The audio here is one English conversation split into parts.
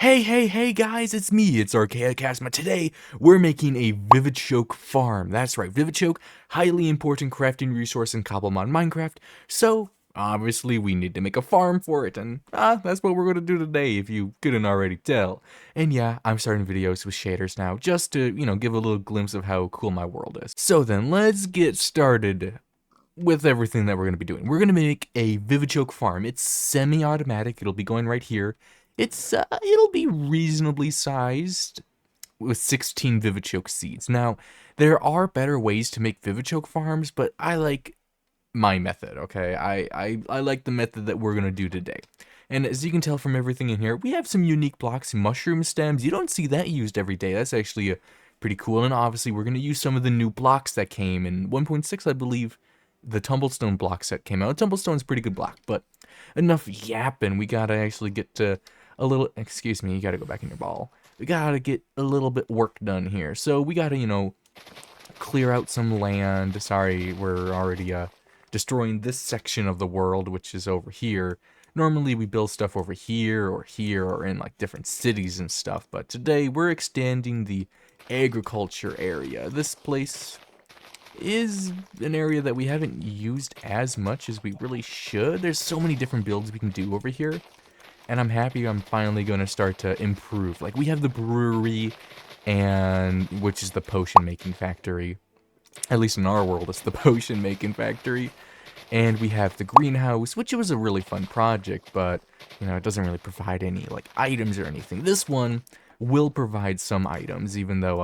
Hey guys, it's me, it's Archaea Chasma. Today, we're making a Vivichoke farm. That's right, Vivichoke, highly important crafting resource in Cobblemon Minecraft. So, obviously, we need to make a farm for it, and that's what we're going to do today, if you couldn't already tell. And yeah, I'm starting videos with shaders now, just to, give a little glimpse of how cool my world is. So then, let's get started with everything that we're going to be doing. We're going to make a Vivichoke farm. It's semi-automatic. It'll be going right here. It'll be reasonably sized with 16 Vivichoke seeds. Now, there are better ways to make Vivichoke farms, but I like my method, okay? I like the method that we're going to do today. And as you can tell from everything in here, we have some unique blocks, mushroom stems. You don't see that used every day. That's actually pretty cool. And obviously, we're going to use some of the new blocks that came in 1.6, I believe. The Tumblestone block set came out. Tumblestone's a pretty good block, but enough yapping. We gotta actually get to a little, excuse me, you gotta go back in your ball. We gotta get a little bit work done here. So we gotta, clear out some land. Sorry, we're already destroying this section of the world, which is over here. Normally we build stuff over here or in like different cities and stuff, but today we're extending the agriculture area. This place is an area that we haven't used as much as we really should. There's so many different builds we can do over here, and I'm happy I'm finally going to start to improve. Like, we have the brewery, and which is the potion making factory. At least in our world, it's the potion making factory. And we have the greenhouse, which was a really fun project, but, it doesn't really provide any, like, items or anything. This one will provide some items, even though,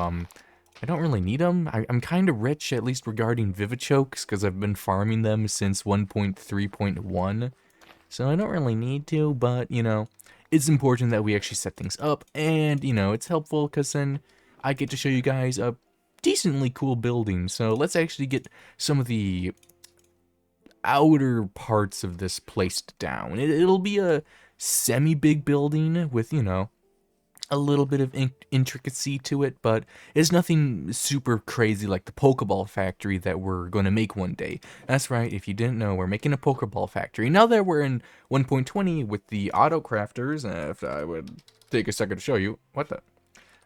I don't really need them. I'm kind of rich, at least regarding Vivichokes, because I've been farming them since 1.3.1. So I don't really need to, but, it's important that we actually set things up. And, it's helpful because then I get to show you guys a decently cool building. So let's actually get some of the outer parts of this placed down. It'll be a semi-big building with, a little bit of intricacy to it, but it's nothing super crazy like the Pokeball factory that we're going to make one day. That's right, if you didn't know, we're making a Pokeball factory. Now that we're in 1.20 with the auto crafters, if I would take a second to show you, what the?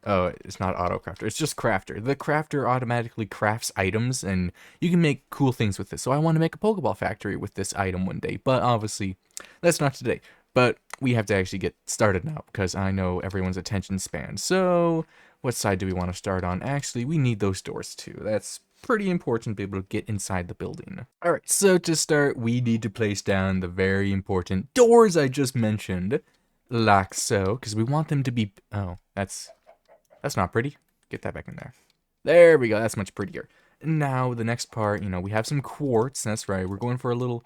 Oh, it's not auto crafter, it's just crafter. The crafter automatically crafts items, and you can make cool things with this. So I want to make a Pokeball factory with this item one day, but obviously, that's not today. But we have to actually get started now, because I know everyone's attention span. So, what side do we want to start on? Actually, we need those doors too. That's pretty important to be able to get inside the building. Alright, so to start, we need to place down the very important doors I just mentioned, like so, because we want them to be... Oh, that's not pretty. Get that back in there. There we go, that's much prettier. Now, the next part, we have some quartz. That's right, we're going for a little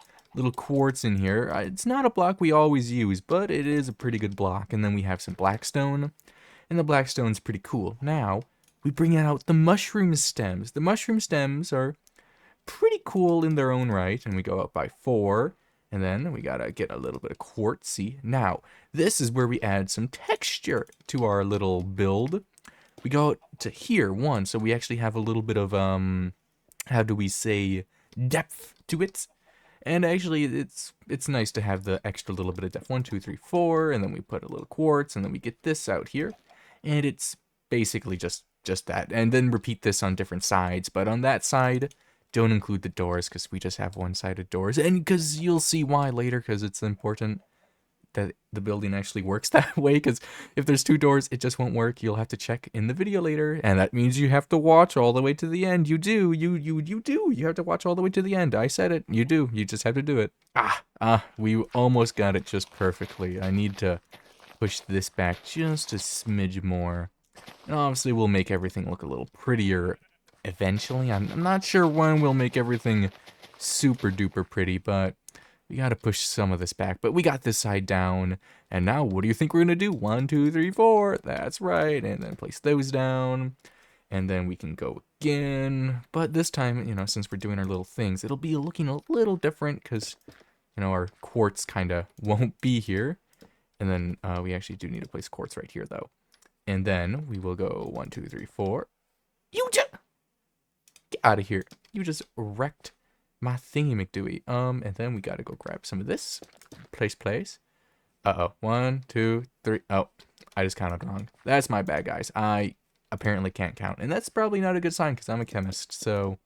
quartz in here. It's not a block we always use, but it is a pretty good block. And then we have some blackstone, and the blackstone's pretty cool. Now, we bring out the mushroom stems. The mushroom stems are pretty cool in their own right, and we go up by 4, and then we gotta get a little bit of quartzy. Now, this is where we add some texture to our little build. We go to here, 1, so we actually have a little bit of, how do we say, depth to it. And actually, it's nice to have the extra little bit of depth. 1, 2, 3, 4, and then we put a little quartz, and then we get this out here, and it's basically just that. And then repeat this on different sides, but on that side, don't include the doors, because we just have one-sided doors, and because you'll see why later, because it's important that the building actually works that way, because if there's 2 doors, it just won't work. You'll have to check in the video later, and that means you have to watch all the way to the end. You do. You do. You have to watch all the way to the end. I said it. You do. You just have to do it. We almost got it just perfectly. I need to push this back just a smidge more. And obviously, we'll make everything look a little prettier eventually. I'm not sure when we'll make everything super duper pretty, but we gotta push some of this back, but we got this side down, and now what do you think we're gonna do? 1, 2, 3, 4, that's right, and then place those down, and then we can go again, but this time, since we're doing our little things, it'll be looking a little different, because, our quartz kinda won't be here, and then we actually do need to place quartz right here, though, and then we will go 1, 2, 3, 4, get out of here, you just wrecked my thingy McDooey. And then we gotta go grab some of this. Place. Uh-oh. 1, 2, 3. Oh, I just counted wrong. That's my bad, guys. I apparently can't count, and that's probably not a good sign because I'm a chemist, so...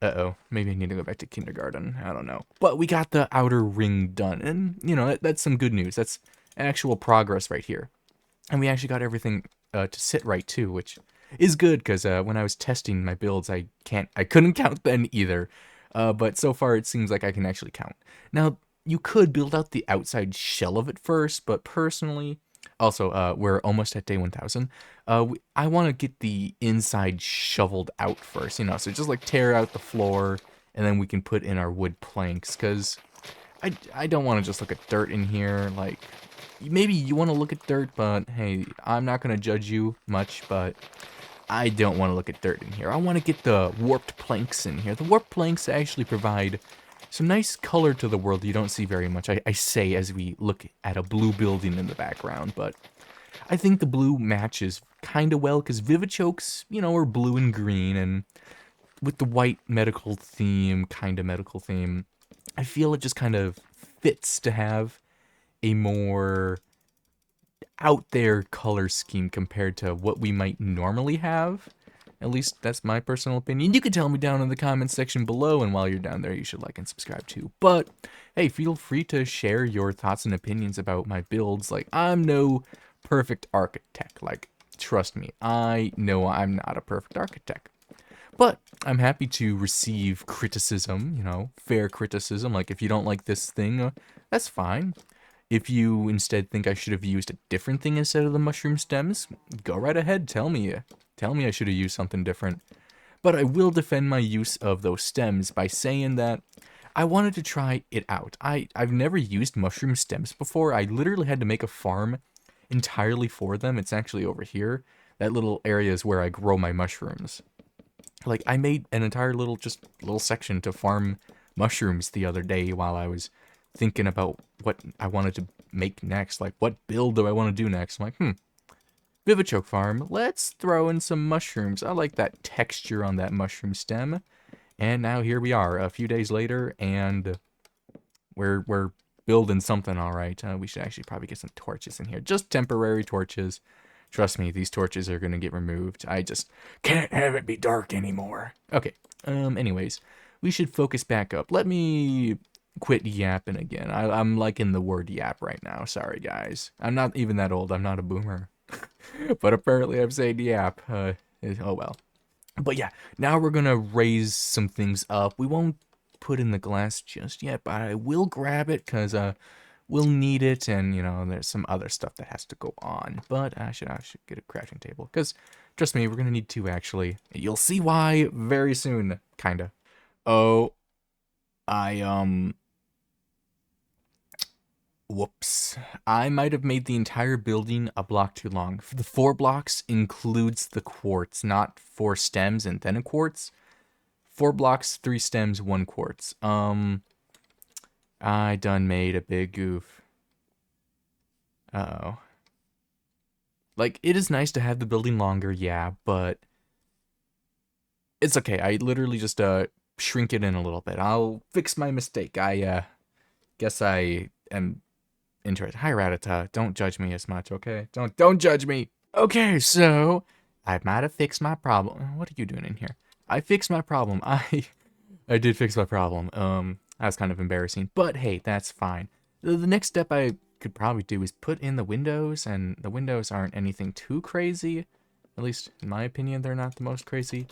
Uh-oh, maybe I need to go back to kindergarten. I don't know. But we got the outer ring done, and, you know, that's some good news. That's actual progress right here. And we actually got everything to sit right, too, which is good, because when I was testing my builds, I couldn't count then either. But so far, it seems like I can actually count. Now, you could build out the outside shell of it first, but personally... Also, we're almost at day 1000. I want to get the inside shoveled out first, you know, so just like tear out the floor, and then we can put in our wood planks, because I don't want to just look at dirt in here. Like, maybe you want to look at dirt, but hey, I'm not going to judge you much, but I don't want to look at dirt in here. I want to get the warped planks in here. The warped planks actually provide some nice color to the world you don't see very much, I say, as we look at a blue building in the background, but I think the blue matches kind of well, because Vivichokes, you know, are blue and green, and with the white medical theme, I feel it just kind of fits to have a more out there color scheme compared to what we might normally have. At least that's my personal opinion. You can tell me down in the comments section below, and while you're down there, you should like and subscribe too. But hey, feel free to share your thoughts and opinions about my builds. Like, I'm no perfect architect. Like, trust me, I know I'm not a perfect architect. But I'm happy to receive criticism, you know, fair criticism. Like, if you don't like this thing, that's fine. If you instead think I should have used a different thing instead of the mushroom stems, go right ahead, tell me. Tell me I should have used something different. But I will defend my use of those stems by saying that I wanted to try it out. I've never used mushroom stems before. I literally had to make a farm entirely for them. It's actually over here. That little area is where I grow my mushrooms. Like, I made an entire little section to farm mushrooms the other day while I was thinking about what I wanted to make next. Like, what build do I want to do next? I'm like, Vivichoke farm, let's throw in some mushrooms. I like that texture on that mushroom stem. And now here we are, a few days later, and we're building something all right. We should actually probably get some torches in here. Just temporary torches. Trust me, these torches are going to get removed. I just can't have it be dark anymore. Okay, anyways, we should focus back up. Let me quit yapping again. I'm liking the word yap right now. Sorry, guys. I'm not even that old. I'm not a boomer. But apparently I'm saying yap. Oh well. But yeah, now we're gonna raise some things up. We won't put in the glass just yet, but I will grab it because we'll need it, and you know, there's some other stuff that has to go on. But I should get a crafting table because trust me, we're gonna need two actually. You'll see why very soon, kinda. Oh, whoops. I might have made the entire building a block too long. The 4 blocks includes the quartz, not 4 stems and then a quartz. 4 blocks, 3 stems, 1 quartz. I done made a big goof. Uh-oh. Like, it is nice to have the building longer, yeah, but it's okay. I literally just shrink it in a little bit. I'll fix my mistake. I guess I am interested. Hi, Ratata. Don't judge me as much, okay? Don't judge me. Okay, so I might have fixed my problem. What are you doing in here? I fixed my problem. I did fix my problem. That was kind of embarrassing, but hey, that's fine. The next step I could probably do is put in the windows, and the windows aren't anything too crazy. At least, in my opinion, they're not the most crazy.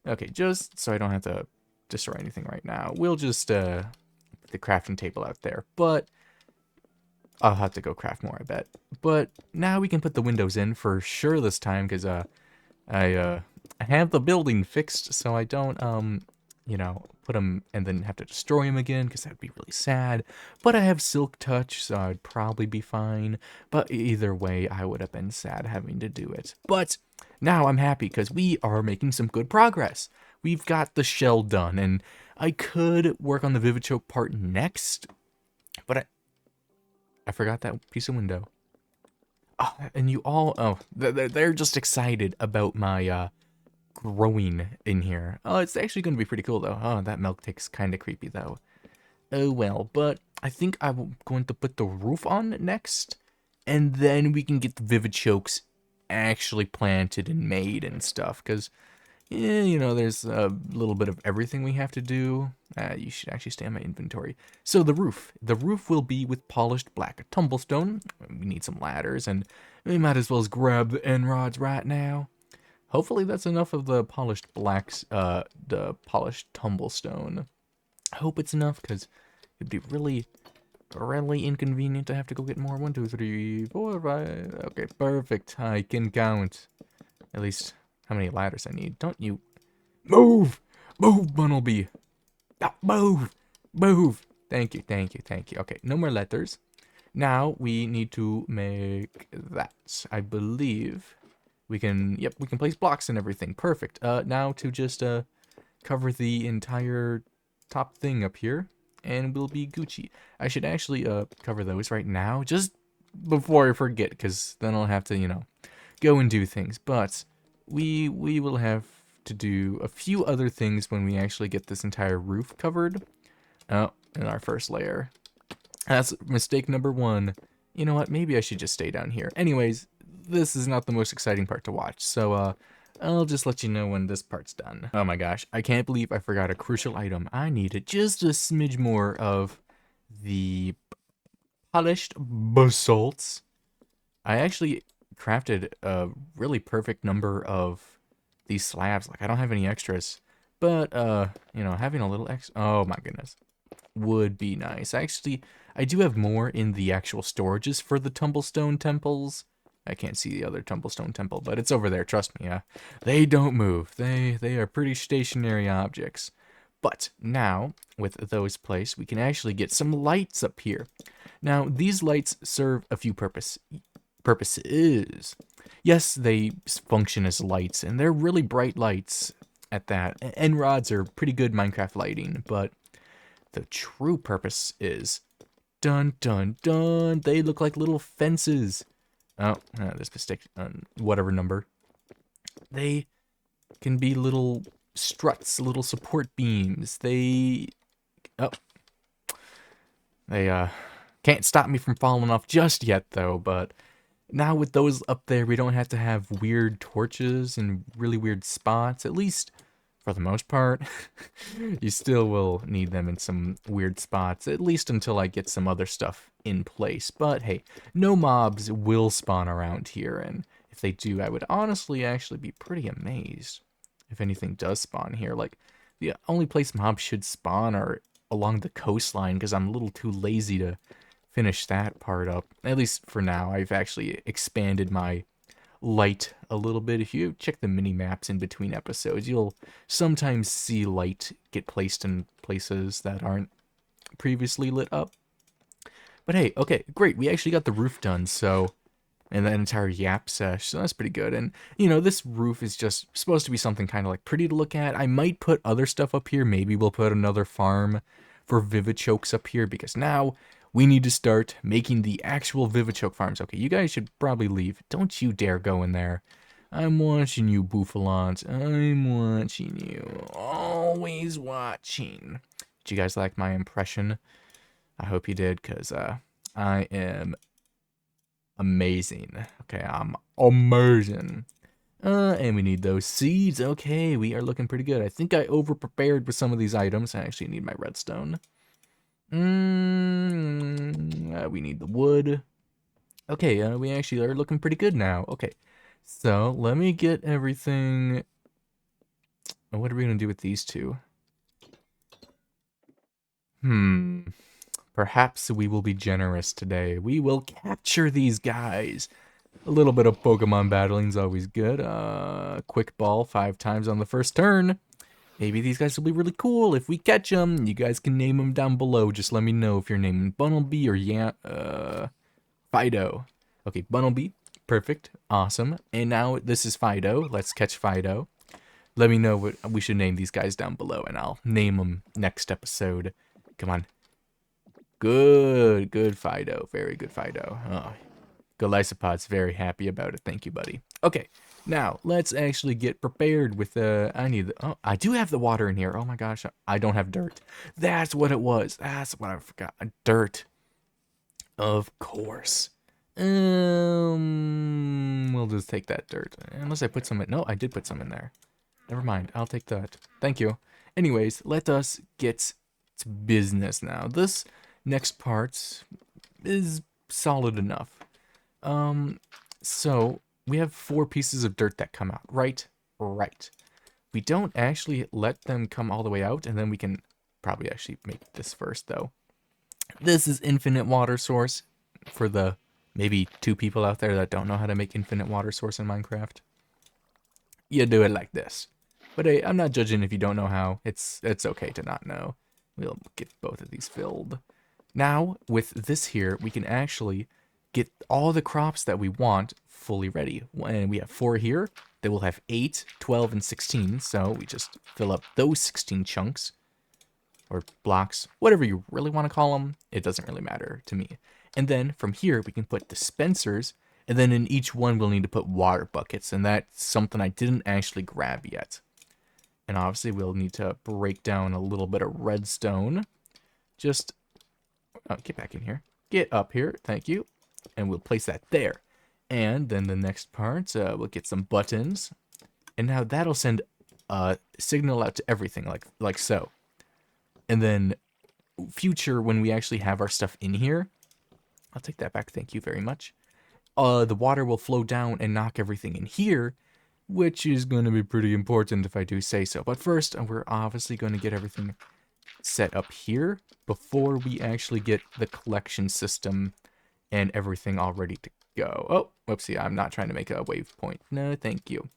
Okay, just so I don't have to destroy anything right now, we'll just put the crafting table out there, but I'll have to go craft more, I bet. But now we can put the windows in for sure this time, because I have the building fixed, so I don't, you know, put them and then have to destroy them again, because that'd be really sad. But I have Silk Touch, so I'd probably be fine. But either way, I would have been sad having to do it. But now I'm happy, because we are making some good progress. We've got the shell done, and I could work on the Vivichoke part next, but I forgot that piece of window. Oh, and you all, oh, they're just excited about my growing in here. Oh, it's actually going to be pretty cool, though. Oh, that milk tastes kind of creepy, though. Oh, well, but I think I'm going to put the roof on next. and then we can get the vivichokes actually planted and made and stuff, because yeah, you know, there's a little bit of everything we have to do. You should actually stay on my inventory. So the roof. The roof will be with polished black tumblestone. We need some ladders, and we might as well as grab the end rods right now. Hopefully that's enough of the polished the polished tumblestone. I hope it's enough, because it'd be really, really inconvenient to have to go get more. 1, 2, 3, 4, 5. Okay, perfect. I can count. At least how many ladders I need. Don't you move! Move, Bunnelby! Ah, move! Move! Thank you, thank you, thank you. Okay, no more letters. Now we need to make that. I believe we can, yep, we can place blocks and everything. Perfect. Now to just cover the entire top thing up here, and we'll be Gucci. I should actually cover those right now, just before I forget, because then I'll have to, you know, go and do things. But we will have to do a few other things when we actually get this entire roof covered. Oh, in our first layer. That's mistake number 1. You know what? Maybe I should just stay down here. Anyways, this is not the most exciting part to watch, so I'll just let you know when this part's done. Oh my gosh, I can't believe I forgot a crucial item. I needed just a smidge more of the polished basalts. I actually crafted a really perfect number of these slabs. Like, I don't have any extras, but you know, having a little oh my goodness, would be nice. Actually, I do have more in the actual storages for the tumblestone temples. I can't see the other tumblestone temple, but it's over there, trust me. They don't move. They are pretty stationary objects. But now, with those placed, we can actually get some lights up here. Now, these lights serve a few purposes. Yes, they function as lights, and they're really bright lights at that. And rods are pretty good Minecraft lighting, but the true purpose is, dun dun dun, they look like little fences. Oh, this mistake on whatever number. They can be little struts, little support beams. They can't stop me from falling off just yet though, but now with those up there, we don't have to have weird torches and really weird spots, at least for the most part. You still will need them in some weird spots, at least until I get some other stuff in place. But hey, no mobs will spawn around here, and if they do, I would honestly actually be pretty amazed if anything does spawn here. Like, the only place mobs should spawn are along the coastline, because I'm a little too lazy to finish that part up. At least for now. I've actually expanded my light a little bit. If you check the mini maps in between episodes, you'll sometimes see light get placed in places that aren't previously lit up. But hey, okay, great. We actually got the roof done, so, and that entire yap sesh, so that's pretty good. And, you know, this roof is just supposed to be something kind of like pretty to look at. I might put other stuff up here. Maybe we'll put another farm for vivichokes up here, because now we need to start making the actual vivichoke farms. Okay, you guys should probably leave. Don't you dare go in there. I'm watching you, Bouffalons. I'm watching you. Always watching. Did you guys like my impression? I hope you did, because I am amazing. Okay, I'm amazing. And we need those seeds. Okay, we are looking pretty good. I think I over-prepared with some of these items. I actually need my redstone. We need the wood. Okay, we actually are looking pretty good now. Okay, so let me get everything. What are we gonna do with these two? Perhaps we will be generous today. We will capture these guys. A little bit of Pokemon battling is always good. Quick ball 5 times on the first turn. Maybe these guys will be really cool if we catch them. You guys can name them down below. Just let me know if you're naming Bunnelby or Fido. Okay, Bunnelby. Perfect. Awesome. And now this is Fido. Let's catch Fido. Let me know what we should name these guys down below, and I'll name them next episode. Come on. Good. Good, Fido. Very good, Fido. Oh, Golisopod's very happy about it. Thank you, buddy. Okay. Now, let's actually get prepared with oh, I do have the water in here. Oh my gosh, I don't have dirt. That's what it was. That's what I forgot. Dirt. Of course. We'll just take that dirt. Unless I put some in. No, I did put some in there. Never mind. I'll take that. Thank you. Anyways, let us get to business now. This next part is solid enough. So we have 4 pieces of dirt that come out, right? Right. We don't actually let them come all the way out, and then we can probably actually make this first, though. This is infinite water source for the maybe 2 people out there that don't know how to make infinite water source in Minecraft. You do it like this. But hey, I'm not judging if you don't know how. It's okay to not know. We'll get both of these filled. Now, with this here, we can actually get all the crops that we want fully ready. And we have 4 here. They will have 8, 12, and 16. So we just fill up those 16 chunks. Or blocks, whatever you really want to call them. It doesn't really matter to me. And then from here, we can put dispensers. And then in each one, we'll need to put water buckets. And that's something I didn't actually grab yet. And obviously, we'll need to break down a little bit of redstone. Just, oh, get back in here. Get up here, thank you. And we'll place that there. And then the next part, we'll get some buttons. And now that'll send a signal out to everything, like so. And then future, when we actually have our stuff in here, I'll take that back, thank you very much. The water will flow down and knock everything in here, which is going to be pretty important if I do say so. But first, we're obviously going to get everything set up here before we actually get the collection system and everything all ready to go. Oh, whoopsie, I'm not trying to make a waypoint. No, thank you.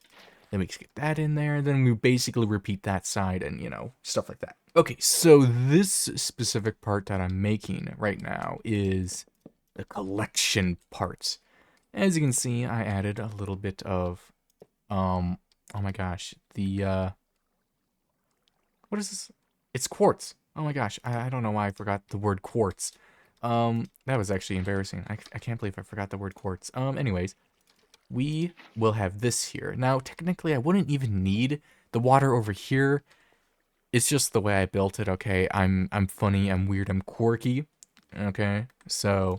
Then we get that in there, then we basically repeat that side and, you know, stuff like that. Okay, so this specific part that I'm making right now is the collection part. As you can see, I added a little bit of, oh my gosh, the, what is this? It's quartz. Oh my gosh, I don't know why I forgot the word quartz. That was actually embarrassing. I can't believe I forgot the word quartz. Anyways, we will have this here. Now, technically, I wouldn't even need the water over here. It's just the way I built it, okay? I'm funny, I'm weird, I'm quirky, okay? So,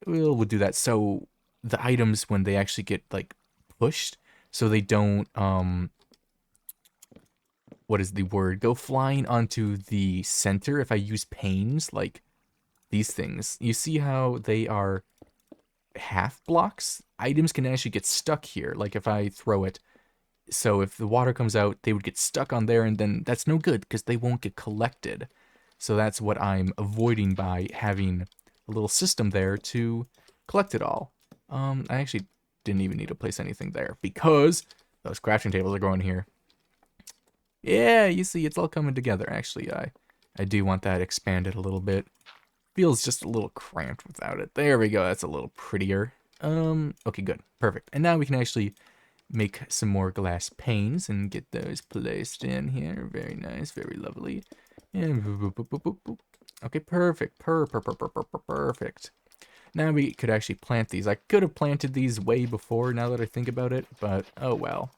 we'll do that. So, the items, when they actually get, like, pushed, so they don't, what is the word? Go flying onto the center. If I use panes, like these things, you see how they are half blocks? Items can actually get stuck here, like if I throw it. So if the water comes out, they would get stuck on there, and then that's no good because they won't get collected. So that's what I'm avoiding by having a little system there to collect it all. I actually didn't even need to place anything there because those crafting tables are going here. Yeah, you see, it's all coming together. Actually, I do want that expanded a little bit. Feels just a little cramped without it. There we go. That's a little prettier. Okay, good. Perfect. And now we can actually make some more glass panes and get those placed in here. Very nice, very lovely. And boop, boop, boop, boop, boop. Okay, perfect. Perfect. Now we could actually plant these. I could have planted these way before now that I think about it, but oh well.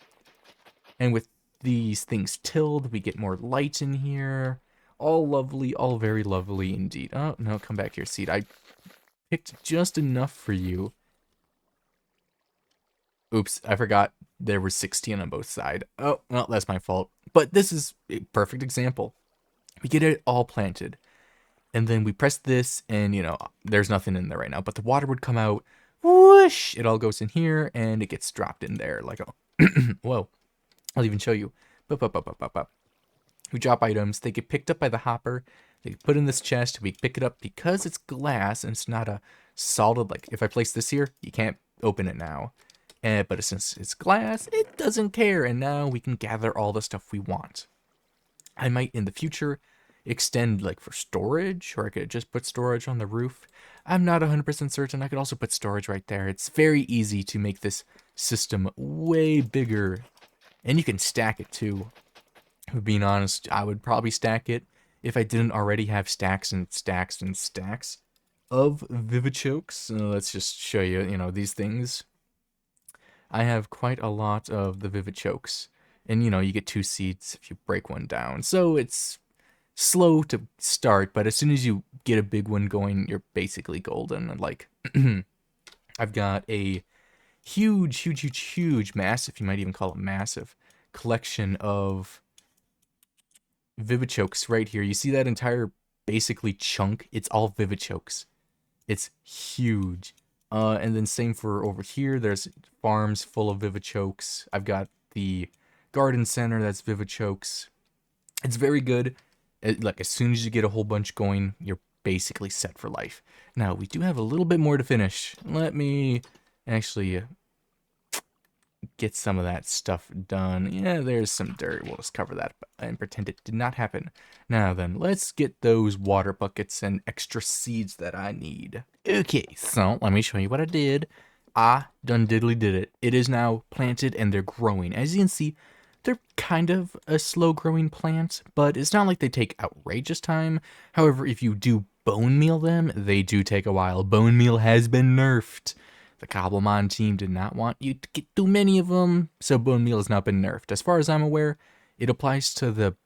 And with these things tilled, we get more light in here. All lovely, all very lovely indeed. Oh, no, come back here, seed. I picked just enough for you. Oops, I forgot there were 16 on both sides. Oh, well, that's my fault. But this is a perfect example. We get it all planted. And then we press this, and, you know, there's nothing in there right now. But the water would come out. Whoosh! It all goes in here, and it gets dropped in there. Like, a whoa. I'll even show you. We drop items. They get picked up by the hopper. They put in this chest. We pick it up because it's glass and it's not a solid. Like if I place this here, you can't open it now. But since it's glass, it doesn't care. And now we can gather all the stuff we want. I might in the future extend like for storage, or I could just put storage on the roof. I'm not 100% certain. I could also put storage right there. It's very easy to make this system way bigger. And you can stack it too. Being honest, I would probably stack it if I didn't already have stacks and stacks and stacks of vivichokes. Let's just show you, you know, these things. I have quite a lot of the vivichokes. And, you know, you get 2 seeds if you break one down. So it's slow to start, but as soon as you get a big one going, you're basically golden. Like, I've got a huge, massive, you might even call it massive, collection of Vivichokes right here. You see that entire basically chunk? It's all Vivichokes. It's huge. And then same for over here. There's farms full of Vivichokes. I've got the garden center that's Vivichokes. It's very good. Like as soon as you get a whole bunch going, you're basically set for life. Now we do have a little bit more to finish. Let me actually get some of that stuff done. Yeah, there's some dirt. We'll just cover that and pretend it did not happen. Now then, let's get those water buckets and extra seeds that I need. Okay, so let me show you what I did. I done diddly did it. It is now planted and they're growing. As you can see, they're kind of a slow growing plant, but it's not like they take outrageous time. However, if you do bone meal them, they do take a while. Bone meal has been nerfed. The Cobblemon team did not want you to get too many of them, so bone meal has not been nerfed. As far as I'm aware, it applies to the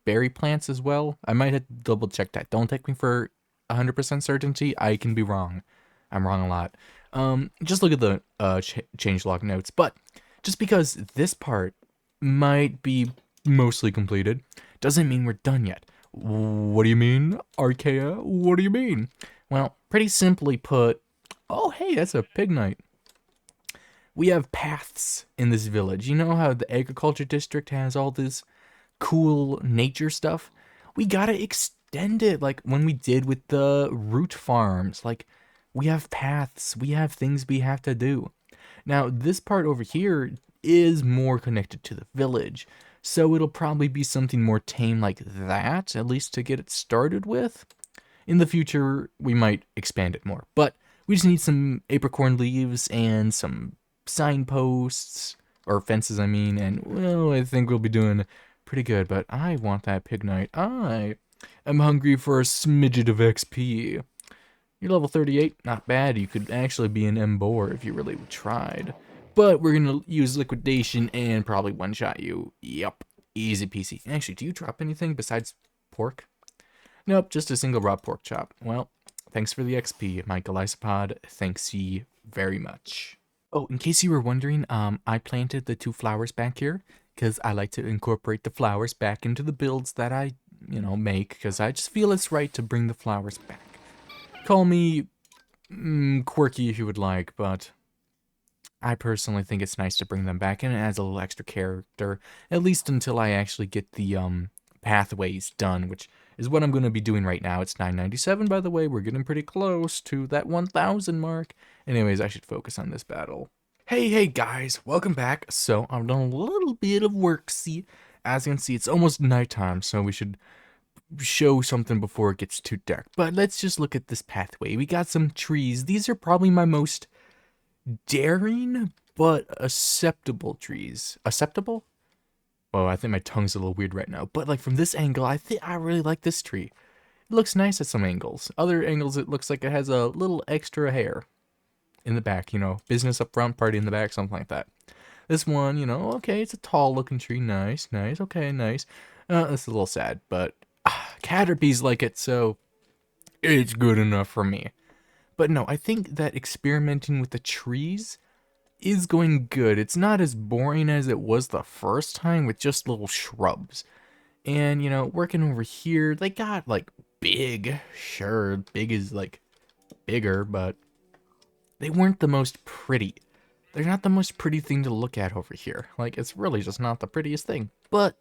berry plants as well. I might have to double check that. Don't take me for 100% certainty. I can be wrong. I'm wrong a lot. Just look at the changelog notes. But just because this part might be mostly completed, doesn't mean we're done yet. What do you mean, Archaea? What do you mean? Well, pretty simply put, oh, hey, that's a pig night. We have paths in this village. You know how the agriculture district has all this cool nature stuff? We gotta extend it, like when we did with the root farms. Like, we have paths. We have things we have to do. Now, this part over here is more connected to the village, so it'll probably be something more tame like that, at least to get it started with. In the future, we might expand it more, but we just need some apricorn leaves and some signposts, or fences, I mean, and, well, I think we'll be doing pretty good, but I want that pig night. I am hungry for a smidget of XP. You're level 38, not bad. You could actually be an Embor if you really tried. But we're gonna use liquidation and probably one-shot you. Yep, easy peasy. Actually, do you drop anything besides pork? Nope, just a single raw pork chop. Well, thanks for the XP, Michael Isopod. Thanks ye very much. Oh, in case you were wondering, I planted the 2 flowers back here because I like to incorporate the flowers back into the builds that I, make, because I just feel it's right to bring the flowers back. Call me quirky if you would like, but I personally think it's nice to bring them back, and it adds a little extra character, at least until I actually get the pathways done, which is what I'm going to be doing right now. It's 997, by the way. We're getting pretty close to that 1000 mark. Anyways, I should focus on this battle. Hey guys, welcome back. So I've done a little bit of work. See, as you can see, it's almost nighttime, so we should show something before it gets too dark. But let's just look at this pathway. We got some trees. These are probably my most daring but acceptable trees. Acceptable? Oh, I think my tongue's a little weird right now. But like from this angle, I think I really like this tree. It looks nice at some angles. Other angles, it looks like it has a little extra hair in the back, business up front, party in the back, something like that. This one, okay, it's a tall looking tree. Nice, okay, nice. It's a little sad, but Caterpies like it, so it's good enough for me. But no, I think that experimenting with the trees is going good. It's not as boring as it was the first time with just little shrubs. And, working over here, they got, like, big. Sure, big is, like, bigger, but they weren't the most pretty. They're not the most pretty thing to look at over here. Like, it's really just not the prettiest thing. But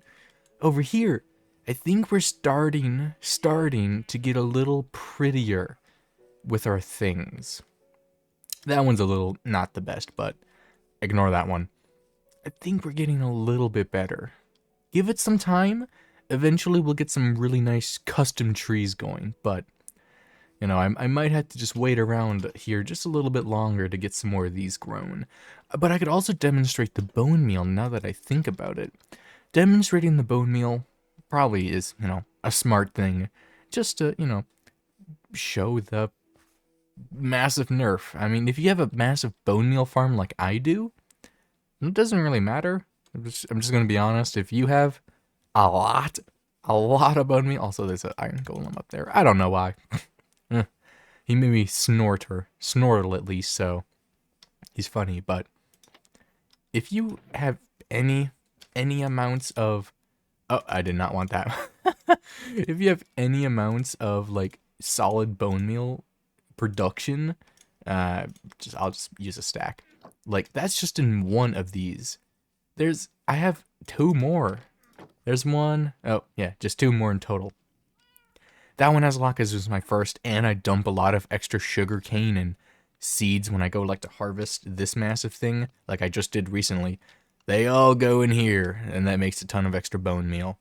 over here, I think we're starting to get a little prettier with our things. That one's a little not the best, but ignore that one. I think we're getting a little bit better. Give it some time. Eventually we'll get some really nice custom trees going, but I might have to just wait around here just a little bit longer to get some more of these grown. But I could also demonstrate the bone meal now that I think about it. Demonstrating the bone meal probably is, a smart thing. Just to, show the massive nerf. I mean, if you have a massive bone meal farm like I do, it doesn't really matter. I'm just going to be honest. If you have a lot of bone meal, also there's an iron golem up there. I don't know why. He made me snortle at least, so He's funny, but if you have any amounts of, oh, I did not want that. If you have any amounts of like solid bone meal production, I'll just use a stack. Like that's just in one of these. I have 2 more. There's one. Oh yeah, just 2 more in total. That one has a lot because it was my first, and I dump a lot of extra sugar cane and seeds when I go like to harvest this massive thing, like I just did recently. They all go in here, and that makes a ton of extra bone meal.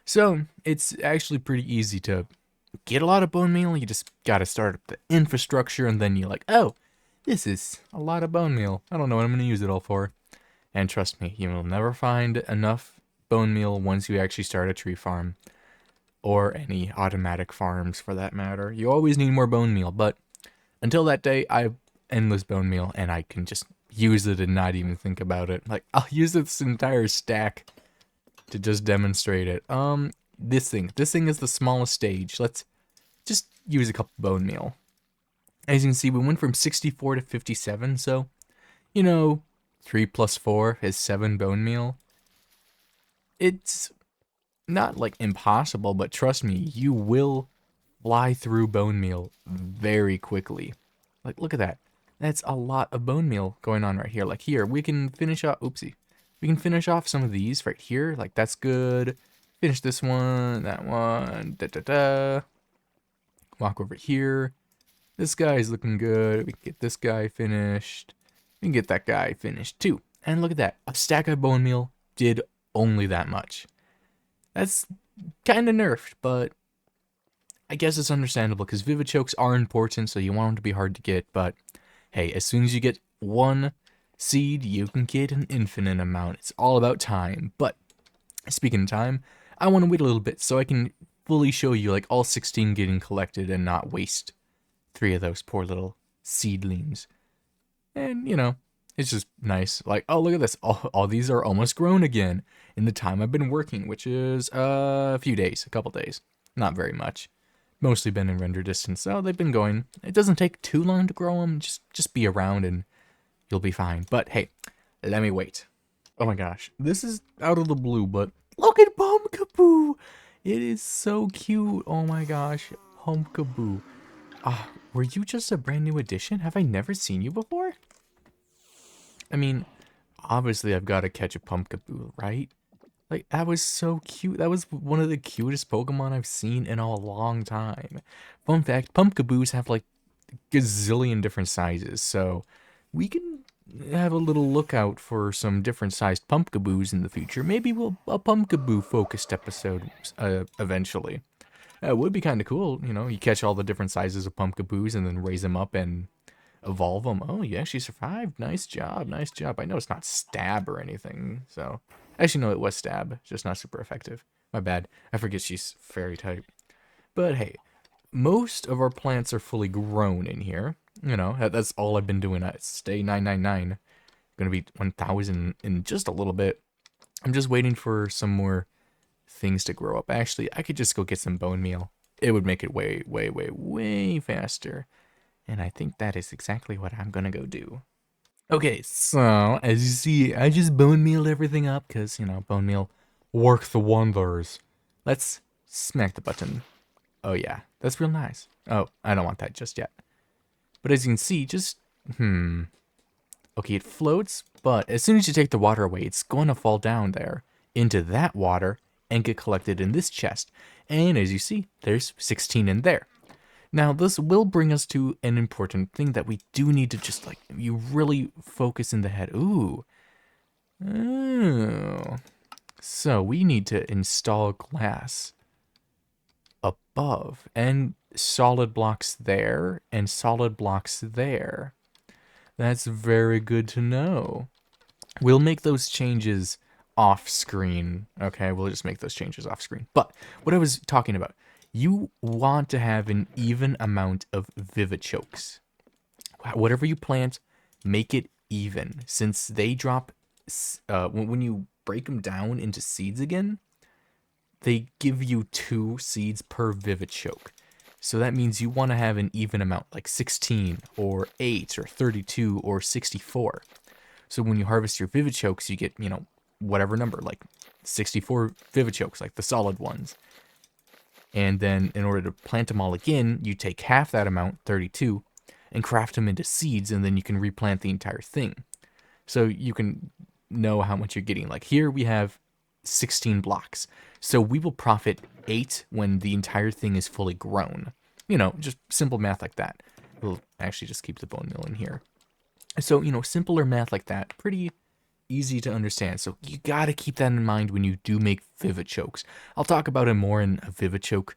So it's actually pretty easy to get a lot of bone meal. You just gotta start up the infrastructure, and then you're like, oh, this is a lot of bone meal. I don't know what I'm gonna use it all for. And trust me, you will never find enough bone meal once you actually start a tree farm. Or any automatic farms for that matter. You always need more bone meal, but until that day, I have endless bone meal, and I can just use it and not even think about it. Like, I'll use this entire stack to just demonstrate it. This thing is the smallest stage. Let's just use a couple bone meal. As you can see, we went from 64 to 57, so, 3 plus 4 is 7 bone meal. It's not like impossible, but trust me, you will fly through bone meal very quickly. Like, look at that. That's a lot of bone meal going on right here. Like here, we can finish off, oopsie. We can finish off some of these right here. Like that's good. Finish this one, that one, da-da-da. Walk over here. This guy is looking good. We can get this guy finished. We can get that guy finished too. And look at that. A stack of bone meal did only that much. That's kind of nerfed, but I guess it's understandable because vivichokes are important, so you want them to be hard to get. But hey, as soon as you get 1 seed, you can get an infinite amount. It's all about time. But speaking of time, I want to wait a little bit so I can fully show you like all 16 getting collected and not waste 3 of those poor little seedlings. And it's just nice. Like, oh, look at this. All these are almost grown again in the time I've been working, which is a few days, a couple days. Not very much. Mostly been in render distance, so they've been going. It doesn't take too long to grow them. Just be around and you'll be fine. But hey, let me wait. Oh my gosh. This is out of the blue, but look at Pumpkaboo. It is so cute. Oh my gosh. Pumpkaboo. Were you just a brand new addition? Have I never seen you before? I mean, obviously I've got to catch a Pumpkaboo, right? Like, that was so cute. That was one of the cutest Pokemon I've seen in a long time. Fun fact, Pumpkaboos have like gazillion different sizes, so we can have a little lookout for some different sized Pumpkaboos in the future. Maybe a Pumpkaboo focused episode eventually. It would be kind of cool, you catch all the different sizes of Pumpkaboos and then raise them up and evolve them. Oh, you actually survived. Nice job, nice job. I know it's not stab or anything, so... Actually, no, it was stab, just not super effective. My bad. I forget she's fairy type. But hey, most of our plants are fully grown in here. That's all I've been doing. Stay 999. Gonna be 1000 in just a little bit. I'm just waiting for some more things to grow up. Actually, I could just go get some bone meal. It would make it way, way, way, way faster. And I think that is exactly what I'm gonna go do. Okay, so as you see, I just bone mealed everything up because, bone meal works the wonders. Let's smack the button. Oh yeah, that's real nice. Oh, I don't want that just yet. But as you can see, okay, it floats, but as soon as you take the water away, it's going to fall down there into that water and get collected in this chest. And as you see, there's 16 in there. Now, this will bring us to an important thing that we do need to just, you really focus in the head. Ooh. Oh. So, we need to install glass above, and solid blocks there, and solid blocks there. That's very good to know. We'll make those changes off screen, okay? We'll just make those changes off screen. But, what I was talking about, you want to have an even amount of vivichokes. Whatever you plant, make it even. Since they drop, when you break them down into seeds again, they give you 2 seeds per vivichoke. So that means you want to have an even amount, like 16 or 8 or 32 or 64. So when you harvest your vivichokes, you get, whatever number, like 64 vivichokes, like the solid ones. And then in order to plant them all again, you take half that amount, 32, and craft them into seeds, and then you can replant the entire thing. So you can know how much you're getting. Like here we have 16 blocks. So we will profit 8 when the entire thing is fully grown. Just simple math like that. We'll actually just keep the bone meal in here. So, simpler math like that, pretty easy to understand. So you gotta keep that in mind when you do make vivichokes. I'll talk about it more in a vivichoke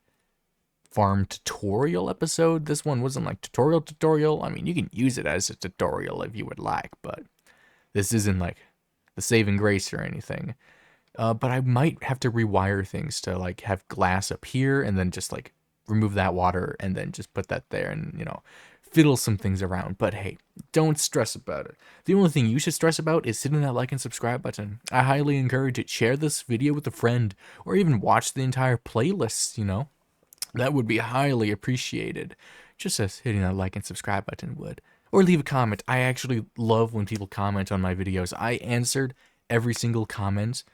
farm tutorial episode. This one wasn't like tutorial. I mean, you can use it as a tutorial if you would like, but this isn't like the saving grace or anything. But I might have to rewire things to like have glass up here and then just like remove that water and then just put that there and, fiddle some things around. But hey, don't stress about it. The only thing you should stress about is hitting that like and subscribe button. I highly encourage it. Share this video with a friend or even watch the entire playlist, That would be highly appreciated. Just as hitting that like and subscribe button would. Or leave a comment. I actually love when people comment on my videos. I answered every single comment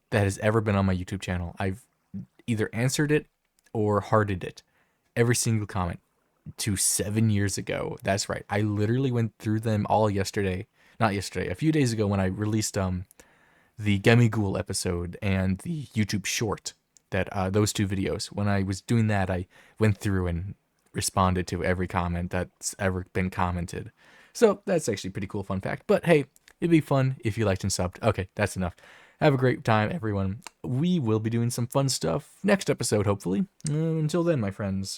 that has ever been on my YouTube channel. I've either answered it or hearted it. Every single comment to 7 years ago. That's right. I literally went through them all yesterday. Not yesterday, a few days ago when I released the Gummy Ghoul episode and the YouTube short. That those two videos. When I was doing that, I went through and responded to every comment that's ever been commented. So that's actually a pretty cool fun fact. But hey, it'd be fun if you liked and subbed. Okay, that's enough. Have a great time, everyone. We will be doing some fun stuff next episode, hopefully. Until then, my friends.